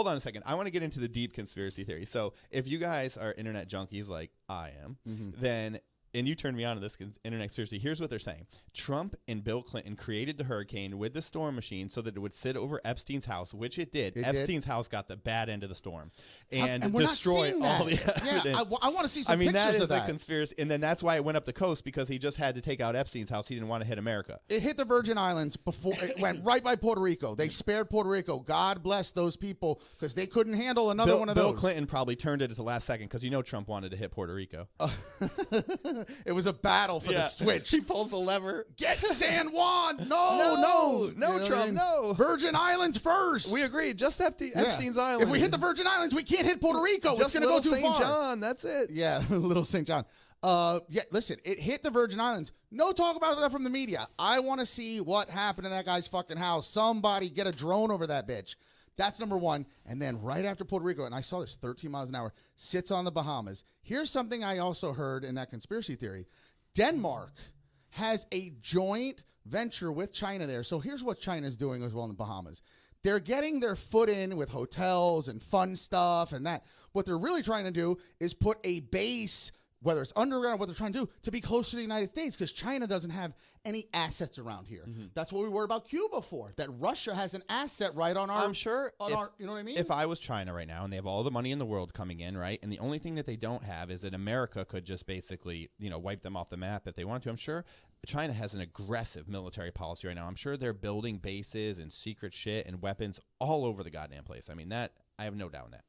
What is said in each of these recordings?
on a second. I want to get into the deep conspiracy theory. So if you guys are internet junkies like I am, then and you turned me on to this internet conspiracy. Here's what they're saying. Trump and Bill Clinton created the hurricane with the storm machine so that it would sit over Epstein's house, which it did. Epstein's house got the bad end of the storm and destroyed all the evidence. Yeah, I want to see some pictures of that. That is a conspiracy. And then that's why it went up the coast, because he just had to take out Epstein's house. He didn't want to hit America. It hit the Virgin Islands before it went right by Puerto Rico. They spared Puerto Rico. God bless those people, because they couldn't handle another one of those. Bill Clinton probably turned it at the last second, because Trump wanted to hit Puerto Rico. It was a battle for the switch. He pulls the lever. Get San Juan. No, Trump, no. Virgin Islands first. We agreed. Just Epstein's Island. If we hit the Virgin Islands, we can't hit Puerto Rico. It's going to go too far. St. John, that's it. Yeah, little St. John. Listen, it hit the Virgin Islands. No talk about that from the media. I want to see what happened in that guy's fucking house. Somebody get a drone over that bitch. That's number one. And then right after Puerto Rico, and I saw this 13 miles an hour, sits on the Bahamas. Here's something I also heard in that conspiracy theory. Denmark has a joint venture with China there. So here's what China's doing as well in the Bahamas. They're getting their foot in with hotels and fun stuff and that. What they're really trying to do is put a base, whether it's underground or what they're trying to do, to be close to the United States, because China doesn't have any assets around here. That's what we were about Cuba for, that Russia has an asset right on our... I'm sure... you know what I mean? If I was China right now, and they have all the money in the world coming in, right, and the only thing that they don't have is that America could just basically, wipe them off the map if they want to. I'm sure China has an aggressive military policy right now. I'm sure they're building bases and secret shit and weapons all over the goddamn place. I mean, that... I have no doubt in that.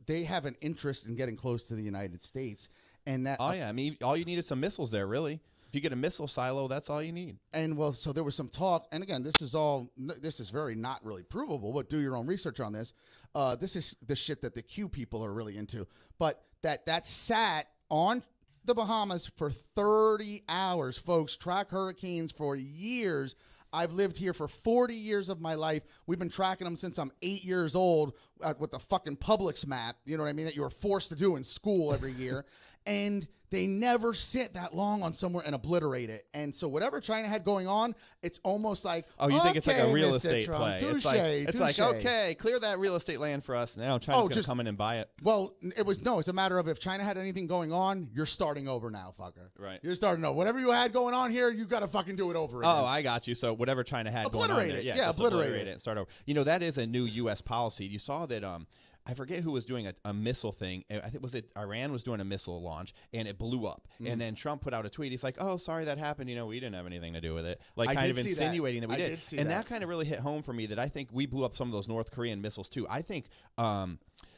They have an interest in getting close to the United States, and that. Oh yeah, I mean, all you need is some missiles there, really. If you get a missile silo, that's all you need. And so there was some talk, and again, this is very not really provable, but do your own research on this. This is the shit that the Q people are really into, but that sat on the Bahamas for 30 hours, folks. Track hurricanes for years. I've lived here for 40 years of my life. We've been tracking them since I'm 8 years old with the fucking Publix map, you know what I mean, that you were forced to do in school every year. And they never sit that long on somewhere and obliterate it. And so whatever China had going on, it's almost like, you think it's like a real Mr. estate Trump, play. Touche, it's like, okay, clear that real estate land for us. Now China's going to come in and buy it. Well, it's a matter of, if China had anything going on, you're starting over now, fucker. Right. You're starting over. Whatever you had going on here, you got to fucking do it over again. Oh, I got you. So whatever China had going on there. Yeah, obliterate it and start over. That is a new U.S. policy. You saw that I forget who was doing a missile thing. I think Iran was doing a missile launch, and it blew up. And then Trump put out a tweet. He's like, "Oh, sorry that happened. We didn't have anything to do with it." Like, kind of insinuating that we did. And that kind of really hit home for me, that I think we blew up some of those North Korean missiles too. I think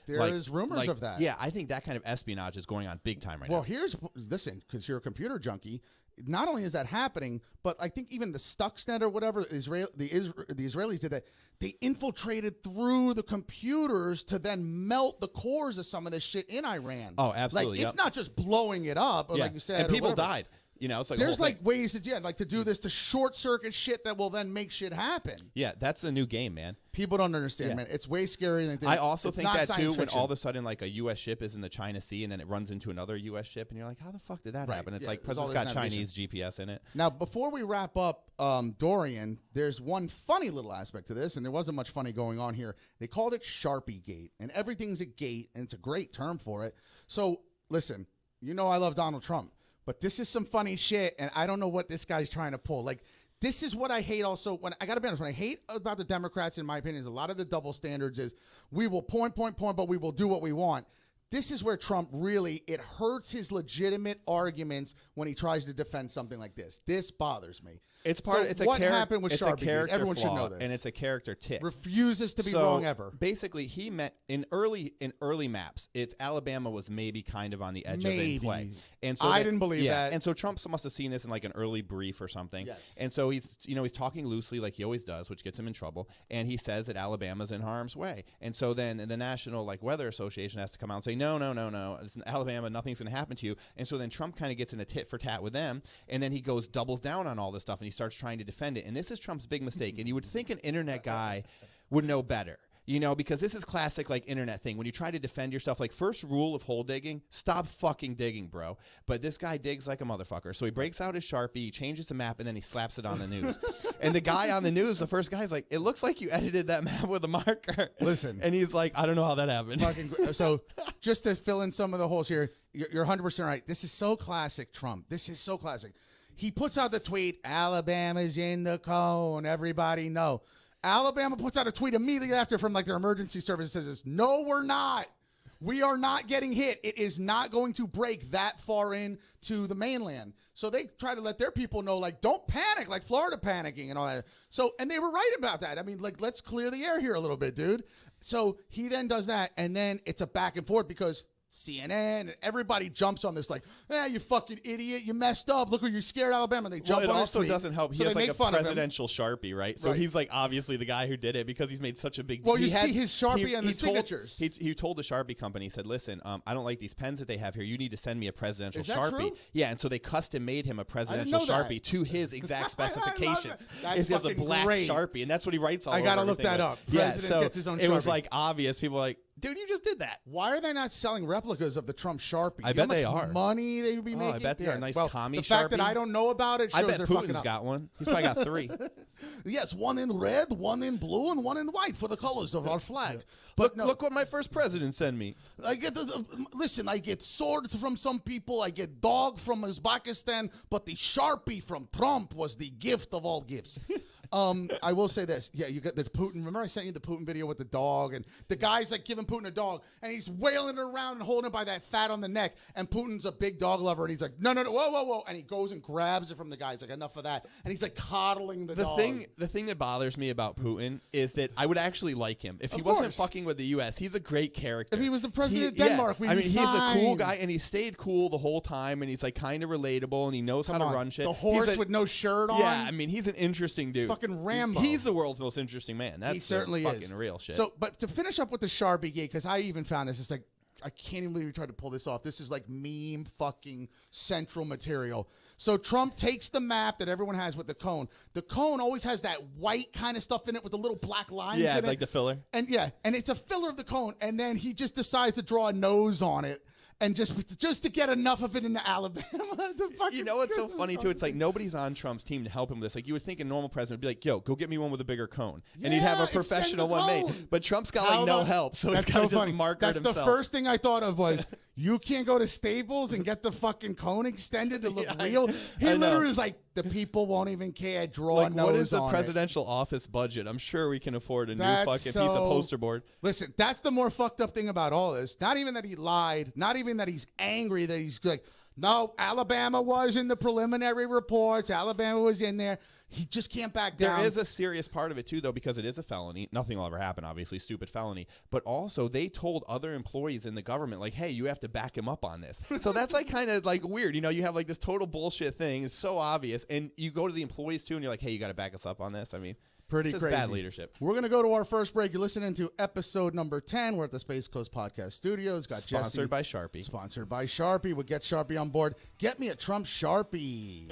there's rumors of that. Yeah, I think that kind of espionage is going on big time right now. Well, listen, because you're a computer junkie. Not only is that happening, but I think even the Stuxnet or whatever the Israelis did that. They infiltrated through the computers to then melt the cores of some of this shit in Iran. Oh, absolutely. Like, it's not just blowing it up, or like you said, and people died. It's like there's ways to do this, to short circuit shit that will then make shit happen. Yeah, that's the new game, man. People don't understand, man. It's way scarier than they think. I also think that too, when all of a sudden like a U.S. ship is in the China Sea and then it runs into another U.S. ship, and you're like, how the fuck did that happen? It's like, because it's got Chinese GPS in it. Now, before we wrap up Dorian, there's one funny little aspect to this, and there wasn't much funny going on here. They called it Sharpiegate, and everything's a gate, and it's a great term for it. So, listen, I love Donald Trump. But this is some funny shit, and I don't know what this guy's trying to pull. Like, this is what I hate also. I got to be honest, when I hate about the Democrats, in my opinion, is a lot of the double standards is we will point, but we will do what we want. This is where Trump really, it hurts his legitimate arguments when he tries to defend something like this. This bothers me. What happened with Sharpie? Everyone should know this. And it's a character tick. Refuses to be wrong ever. Basically, he meant in early maps, it's Alabama was maybe kind of on the edge of in play. And so I didn't believe that. And so Trump must have seen this in like an early brief or something. Yes. And so he's talking loosely like he always does, which gets him in trouble. And he says that Alabama's in harm's way. And so then the National Weather Association has to come out and say, no, it's in Alabama, nothing's going to happen to you. And so then Trump kind of gets in a tit for tat with them, and then he doubles down on all this stuff, and he starts trying to defend it. And this is Trump's big mistake. And you would think an internet guy would know better. You know, because this is classic like internet thing. When you try to defend yourself, like first rule of hole digging, stop fucking digging, bro. But this guy digs like a motherfucker. So he breaks out his Sharpie, he changes the map, and then he slaps it on the news. And the guy on the news, the first guy's like, it looks like you edited that map with a marker. Listen. And he's like, I don't know how that happened. So just to fill in some of the holes here, you're 100% right. This is so classic Trump. This is so classic. He puts out the tweet, Alabama's in the cone. Everybody know. Alabama puts out a tweet immediately after from like their emergency service that says, no, we're not. We are not getting hit. It is not going to break that far into the mainland. So they try to let their people know, like, don't panic, like Florida panicking and all that. So, and they were right about that. I mean, like, let's clear the air here a little bit, dude. So he then does that, and then it's a back and forth because CNN and everybody jumps on this like, you fucking idiot, you messed up. Look, you scared Alabama. They jump on it also doesn't help. He so has like a presidential Sharpie, right? So he's like obviously the guy who did it because he's made such a big deal. Well, you see his Sharpie and the signatures. He told the Sharpie company, he said, listen, I don't like these pens that they have here. You need to send me a presidential Is that Sharpie. True? Yeah, and so they custom made him a presidential Sharpie to his exact specifications. That's fucking a black great. Sharpie, and that's what he writes all over. I got to look that up. President gets his own Sharpie. It was like obvious. People were like, dude, you just did that. Why are they not selling replicas of the Trump Sharpie? I bet they are. Money they would be making. I bet they are. Nice commie Sharpie. The fact that I don't know about it shows I bet they're Putin's fucking up. got one. He's probably got 3. Yes, one in red, one in blue, and one in white for the colors of our flag. But look what my first president sent me. I get listen. I get swords from some people. I get dog from Uzbekistan. But the Sharpie from Trump was the gift of all gifts. I will say this. Yeah, you got the Putin. Remember I sent you the Putin video with the dog, and the guy's like giving Putin a dog, and he's wailing it around and holding it by that fat on the neck. And Putin's a big dog lover, and he's like, no, whoa, and he goes and grabs it from the guy. He's like, enough of that, and he's like coddling the dog. The thing that bothers me about Putin is that I would actually like him if he wasn't fucking with the U.S. He's a great character. If he was the president of Denmark, we'd be he's fine. a cool guy, and he stayed cool the whole time, and he's like kind of relatable, and he knows how to run shit. The horse with no shirt on. Yeah, I mean, he's an interesting dude. He's fucking Rambo. He's the world's most interesting man. That's he certainly fucking real shit. So, but to finish up with the Sharpiegate, because I even found this, it's like, I can't even believe we tried to pull this off. This is like meme fucking central material. So Trump takes the map that everyone has with the cone. The cone always has that white kind of stuff in it with the little black lines in it. Yeah, like the filler. And and it's a filler of the cone. And then he just decides to draw a nose on it. And just to get enough of it into Alabama. You know what's so funny, too? It's like nobody's on Trump's team to help him with this. Like, you would think a normal president would be like, yo, go get me one with a bigger cone. And he'd have a professional one made. But Trump's got, no help. So it's kind of just marketed himself. That's the first thing I thought of was, you can't go to Staples and get the fucking cone extended to look real? He literally was like, the people won't even care. Draw a nose on it. What is the presidential office budget? I'm sure we can afford a new fucking piece of poster board. Listen, that's the more fucked up thing about all this. Not even that he lied. Not even that he's angry that he's like, no, Alabama was in the preliminary reports. Alabama was in there. He just can't back down. There is a serious part of it, too, though, because it is a felony. Nothing will ever happen, obviously, stupid felony. But also, they told other employees in the government, like, hey, you have to back him up on this. So that's like kind of like weird. You know, you have like this total bullshit thing. It's so obvious. And you go to the employees, too, and you're like, hey, you got to back us up on this. I mean, pretty crazy. Bad leadership. We're going to go to our first break. You're listening to episode number 10. We're at the Space Coast Podcast Studios. Got Sponsored Jesse. by Sharpie. Sponsored by Sharpie. We'll get Sharpie on board. Get me a Trump Sharpie.